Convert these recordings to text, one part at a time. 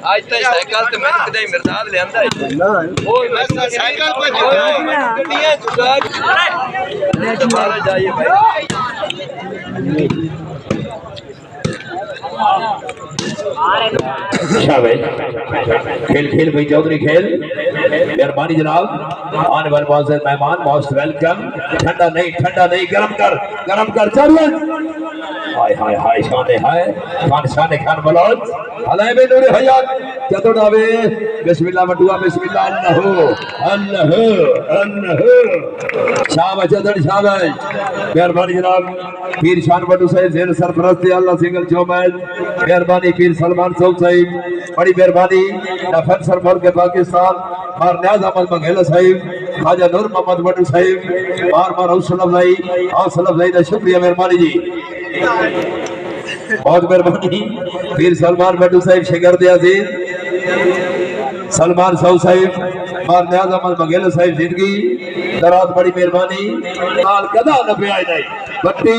आज तक साइकिल तो मैं कदे मिर्जाद लेंदा ओ मैं साइकिल पे गड्डियां जुगाड़ दोबारा जाइए भाई खेल खेल भाई चौधरी खेल मेहरबानी जनाब आने वाले मोअज़्ज़ज़ मेहमान मोस्ट वेलकम ठंडा नहीं गरम कर चल हाय हाय हाय शाने हाय शान खान बलौज हलाए बे नूरे हयात चतो डावे बिस्मिल्लाह मटुआ बिस्मिल्लाह अल्लाह शाबाश चदड़ शाबाश मेहरबानी जनाब पीर शान बटू साहिब जेल सरपरस्त अल्लाह सिंगल चौमैद मेहरबानी पीर सलमान साहब साहिब बड़ी मेहरबानी नफर सरफर के पाकिस्तान मार न्याज अहमद बघेला साहिब ख्वाजा नूर मोहम्मद बटू साहिब मार हौसला अफजाई का शुक्रिया मेहरबानी जी बहुत मेहरबानी पीर सलमान बटू साहिब शिकरद अजीज सलमान साहब साहिब मार न्याज अहमद बघेला साहिब जिंदगी दराज बड़ी मेहरबानी नाल कदा न पे आए नहीं बट्टी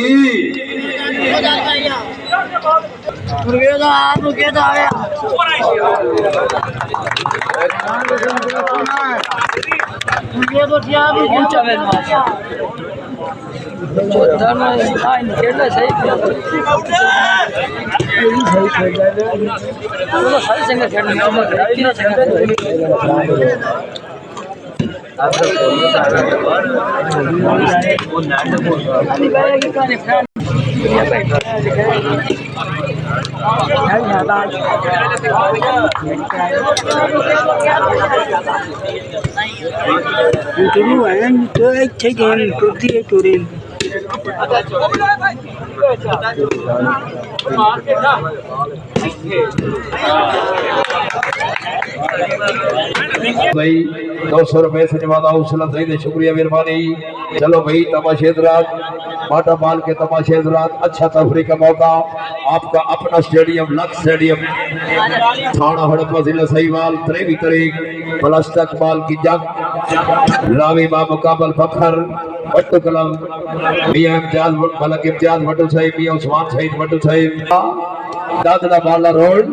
भाई 200 रुपए से जमाना हौसला अफजाई शुक्रिया मेहरबानी चलो भाई तमाशे रात माटा माल के तमाशे रात अच्छा तफरी का मौका आपका अपना स्टेडियम लक्स स्टेडियम थाना हड़प्पा जिला सहीवाल 23 तारीख प्लास्टिक बाल की जंग रावी मां मुकाबल फखर बट्टू कलम मियां इम्तियाज मलक इम्तियाज भट्टू साहिब मियां उस्मान साहिब भट्टू साहिब दादरा बाला रोड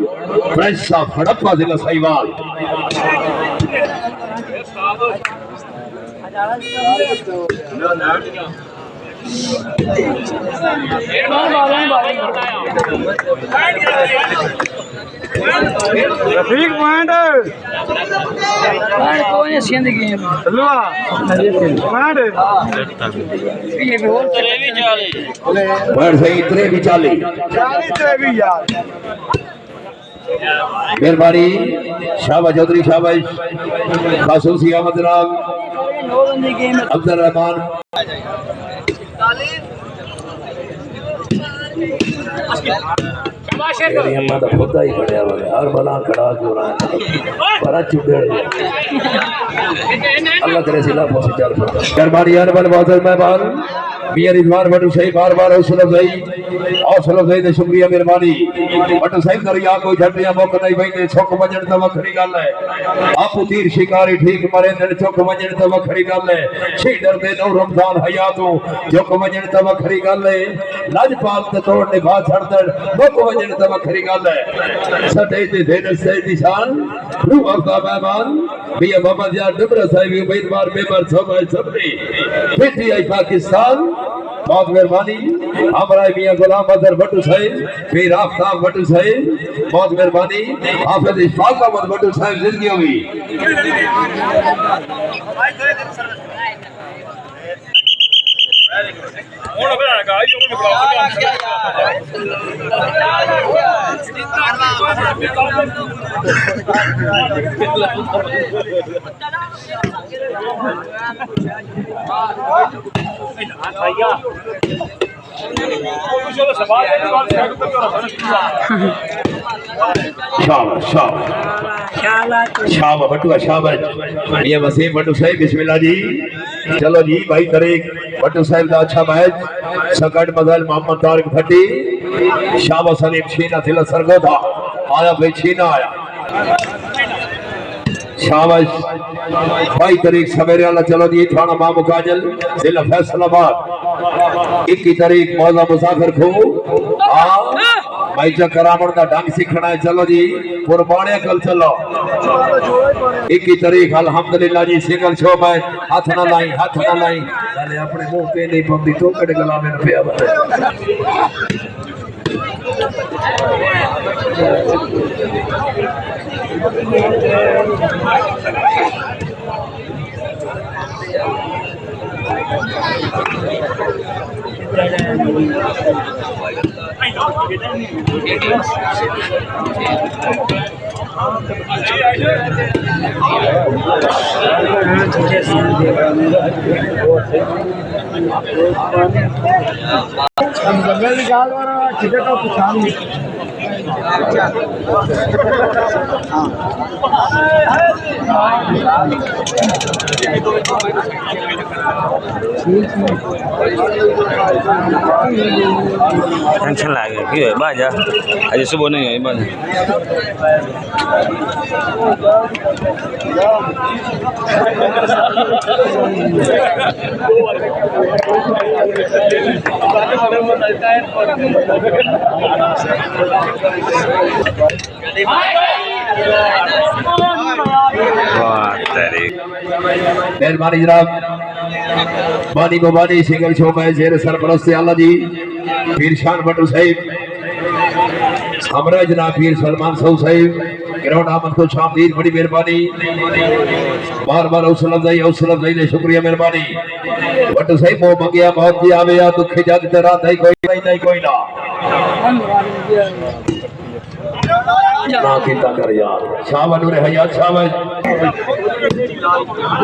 प्रेस ऑफ हड़प्पा जिला सहीवाल रफीक पॉइंट कौन है सिंध गेम हलवा पॉइंट ये भी और तेरे भी चाले वर्ड सही इतने भी चाले 40 भी यार मेहरबानी शाबाश चौधरी शाबाश खासूसी अहमद जनाब अब्दुल रहमान तेरी अम्मा तो खुदा ही खड़ा वाले हर बला खड़ा क्यों रहा है बड़ा चुड़े अल्लाह करे सिला पहुंच चल मेहरबानी आने वाले बहुत मेहमान मियां रिजवान भट्टू साहिब बार हौसला अफजाई दे शुक्रिया मेहरबानी भट्टू साहिब दरिया कोई झटिया मुक नहीं बैठे छुक वजन तो वखरी गल है आपू तीर शिकारी ठीक मरे दिन छुक वजन तो वखरी गल है छीडर दे नौ रमजान हयातों झुक वजन तो वखरी गल है लजपाल ते तोड़ निभा छड़दड़ मुक वजन तो वखरी गल है सटे ते देन से निशान रूह का मेहमान मियां मोहम्मद यार डबरा साहिब उम्मीदवार मेंबर सबरी पीटीआई पाकिस्तान बहुत मेहरबानी हमारा मियां गुलाम अजहर भट्टू साहिब फिर आफ्ताब भट्टू साहिब बहुत मेहरबानी हाफिज इशफाक अहमद भट्टू साहिब जिंदगी होगी शाबाश भट्टू शाबाश मियां वसीम भट्टू साहिब बिस्मिल्लाह जी चलो जी भाई तरीक भट्टू साहिब का अच्छा मैच सकट मजल मोहम्मद तारिक भट्टी शाबाश सलीम छीना थिला सरगोधा आया भाई छीना आया शाबाश 22 तारीख सवेरे वाला चलो जी थाना मामू काजल जिला फैसलाबाद 21 तारीख मौजा मुसाफिर खो भाई करावण का ढंग सीखना है। चलो जी कुर्बानिया कल चलो 21 तारीख अल्हम्दुलिल्लाह जी सिंगल शो में हाथ ना लाई अपने मुंह पे नहीं पौंदी तो कड़े गला में पिया टेंशन लागे क्यों है बाजा आज सुबह नहीं है बाजा मेहरबानी जनाब बानी मुबानी सिंगल शो में जेर सरपरस्त आला जी पीर शान भट्टू साहिब हमरा जनाब पीर सलमान साहिब ग्राउंड आमद को शामदीद बड़ी मेहरबानी बार बार हौसला अफजाई ने शुक्रिया मेहरबानी भट्टू साहिब मो मंगिया मौत जी आवे या दुख जग ते रात कोई ना ना किता कर यार शाबाश नूर हयात शाबाश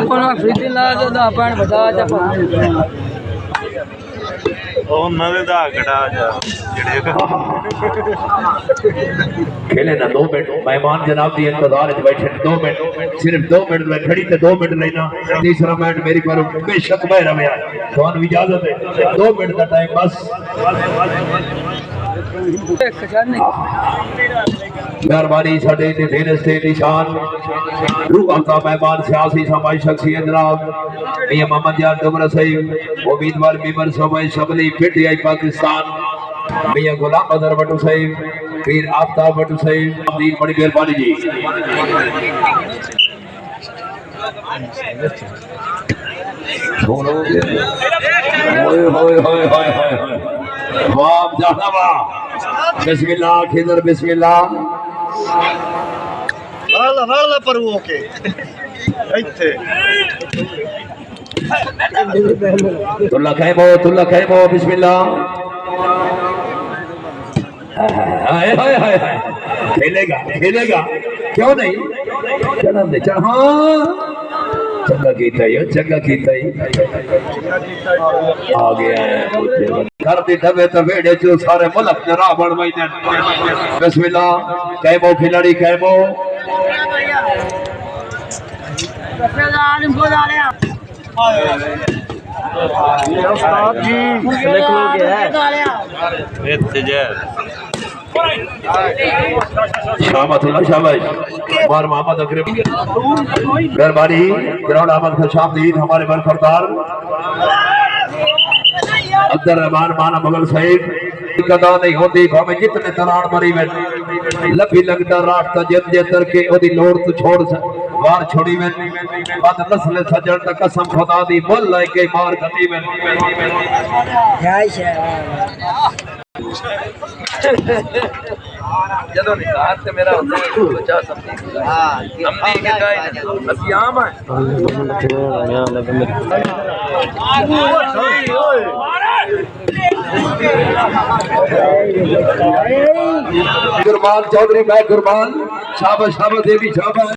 कोना फ्रीती ला दा पानी बता जा ਉਹਨਾਂ ਦੇ ਦਾ ਘਟਾ ਜਾ ਜਿਹੜੇ खेले ना 2 मिनट मेहमान जनाब की इंतजार में बैठे 2 मिनट सिर्फ 2 मिनट में खड़ी ते 2 मिनट लेना तीसरा मिनट मेरी पर बेशक मैं रहा तो इजाजत है 2 मिनट का टाइम बस मेहरबानी साडे ते देर से निशान रूह का मेहमान सियासी समाज शख्सियत जनाब मियां मोहम्मद यार डोगरा साहिब उम्मीदवार मेंबर सभाए शमली पीटीआई पाकिस्तान मियां गुलाम अजहर भट्टू साहिब पीर आफ्ताब भट्टू साहिब दीन बड़ी मेहरबानी जी वाह जाना वाह बिस्मिल्लाह खिदर बिस्मिल्लाह वाला पर वो के इथे तुल्ला खैमो बिस्मिल्लाह हाय हाय हाय खेलेगा क्यों नहीं चढ़न दे चढ़ हाँ चंगा कीता ही आ गया घर दी दबे तबेड़े जो सारे मुल्क जरा बन वईने बिस्मिल्लाह कैमो खिलाड़ी कैमो उस्ताद जी लिख लो क्या है शाबाश बार मोहम्मद अकरम मेहरबानी ग्राउंड आमद खुशामदीद हमारे बरखरदार अब्दुल रहमान माना मुगल साहिब कदा नहीं होती भावे जितने तरान मरी में लभी लगता रात जित जेतर के ओदी लोड़ तू छोड़ वार छोड़ी में बद नस्ल सजन दा कसम खुदा दी बोल ले के मार गती में जदों निकाह ते मेरा होता है बच्चा समझी समझी के गाय असि आम है कुर्बान चौधरी मैं कुर्बान शाबाश देवी शाबाश